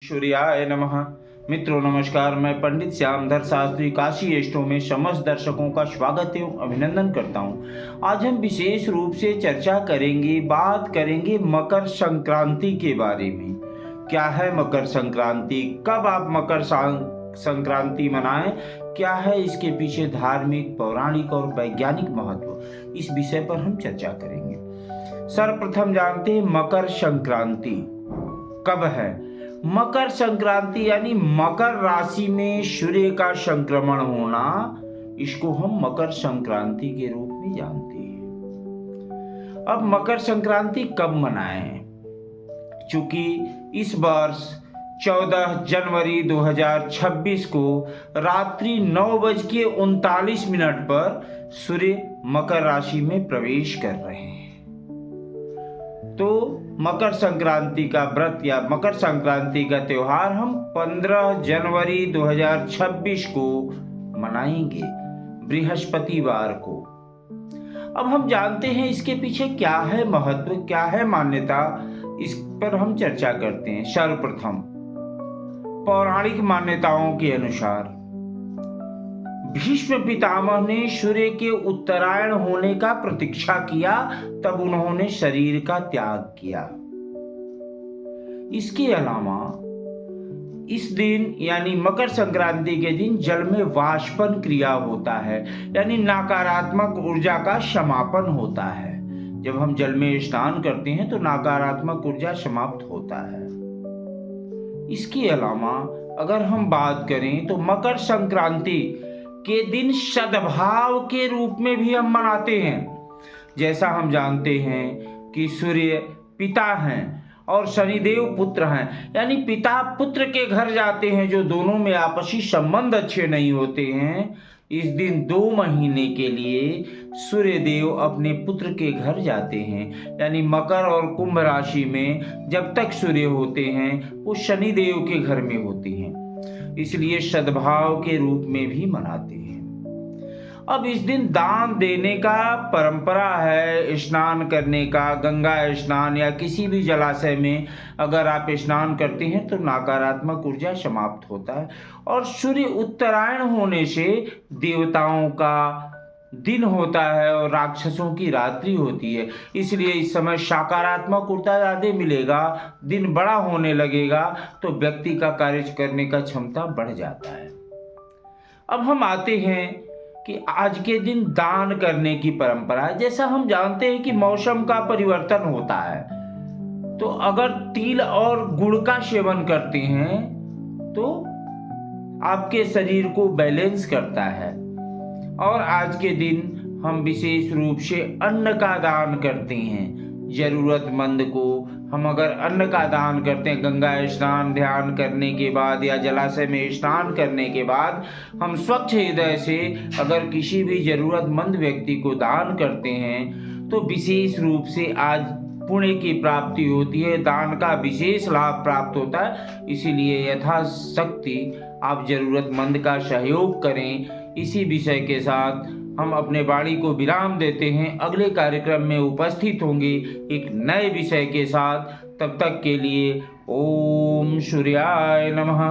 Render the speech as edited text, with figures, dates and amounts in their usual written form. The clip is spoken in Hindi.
सूर्याय नमः। मित्रों नमस्कार, मैं पंडित श्यामधर शास्त्री काशी एस्ट्रो में समस्त दर्शकों का स्वागत एवं अभिनंदन करता हूं। आज हम विशेष रूप से चर्चा करेंगे, बात करेंगे मकर संक्रांति के बारे में। क्या है मकर संक्रांति, कब आप मकर संक्रांति मनाएं, क्या है इसके पीछे धार्मिक, पौराणिक और वैज्ञानिक महत्व, इस विषय पर हम चर्चा करेंगे। सर्वप्रथम जानते हैं मकर संक्रांति कब है। मकर संक्रांति यानी मकर राशि में सूर्य का संक्रमण होना, इसको हम मकर संक्रांति के रूप में जानते हैं। अब मकर संक्रांति कब मनाएं? चूंकि इस वर्ष 14 जनवरी 2026 को रात्रि 9:39 पर सूर्य मकर राशि में प्रवेश कर रहे हैं। तो मकर संक्रांति का व्रत या मकर संक्रांति का त्योहार हम 15 जनवरी 2026 को मनाएंगे, बृहस्पतिवार को। अब हम जानते हैं इसके पीछे क्या है महत्व, क्या है मान्यता, इस पर हम चर्चा करते हैं। सर्वप्रथम पौराणिक मान्यताओं के अनुसार भीष्म पितामह ने सूर्य के उत्तरायण होने का प्रतीक्षा किया, तब उन्होंने शरीर का त्याग किया। इसके अलावा इस दिन यानी मकर संक्रांति के दिन जल में वाष्पन क्रिया होता है, यानी नकारात्मक ऊर्जा का समापन होता है। जब हम जल में स्नान करते हैं तो नकारात्मक ऊर्जा समाप्त होता है। इसके अलावा अगर हम बात करें तो मकर संक्रांति के दिन सद्भाव के रूप में भी हम मनाते हैं। जैसा हम जानते हैं कि सूर्य पिता हैं और शनिदेव पुत्र हैं, यानी पिता पुत्र के घर जाते हैं, जो दोनों में आपसी संबंध अच्छे नहीं होते हैं। इस दिन 2 महीने के लिए सूर्य देव अपने पुत्र के घर जाते हैं, यानी मकर और कुंभ राशि में जब तक सूर्य होते हैं वो शनिदेव के घर में होते हैं, इसलिए सद्भाव के रूप में भी मनाते हैं। अब इस दिन दान देने का परंपरा है, स्नान करने का, गंगा स्नान या किसी भी जलाशय में अगर आप स्नान करते हैं तो नकारात्मक ऊर्जा समाप्त होता है। और सूर्य उत्तरायण होने से देवताओं का दिन होता है और राक्षसों की रात्रि होती है, इसलिए इस समय सकारात्मक ऊर्जा ज़्यादा मिलेगा, दिन बड़ा होने लगेगा, तो व्यक्ति का कार्य करने का क्षमता बढ़ जाता है। अब हम आते हैं कि आज के दिन दान करने की परंपरा है। जैसा हम जानते हैं कि मौसम का परिवर्तन होता है, तो अगर तिल और गुड़ का सेवन करते हैं तो आपके शरीर को बैलेंस करता है। और आज के दिन हम विशेष रूप से अन्न का दान करते हैं, जरूरतमंद को हम अगर अन्न का दान करते हैं, गंगा स्नान ध्यान करने के बाद या जलाशय में स्नान करने के बाद हम स्वच्छ हृदय से अगर किसी भी जरूरतमंद व्यक्ति को दान करते हैं तो विशेष रूप से आज पुण्य की प्राप्ति होती है, दान का विशेष लाभ प्राप्त होता है। इसीलिए यथाशक्ति आप जरूरतमंद का सहयोग करें। इसी विषय के साथ हम अपने वाणी को विराम देते हैं। अगले कार्यक्रम में उपस्थित होंगे एक नए विषय के साथ। तब तक के लिए ओम सूर्याय नमः।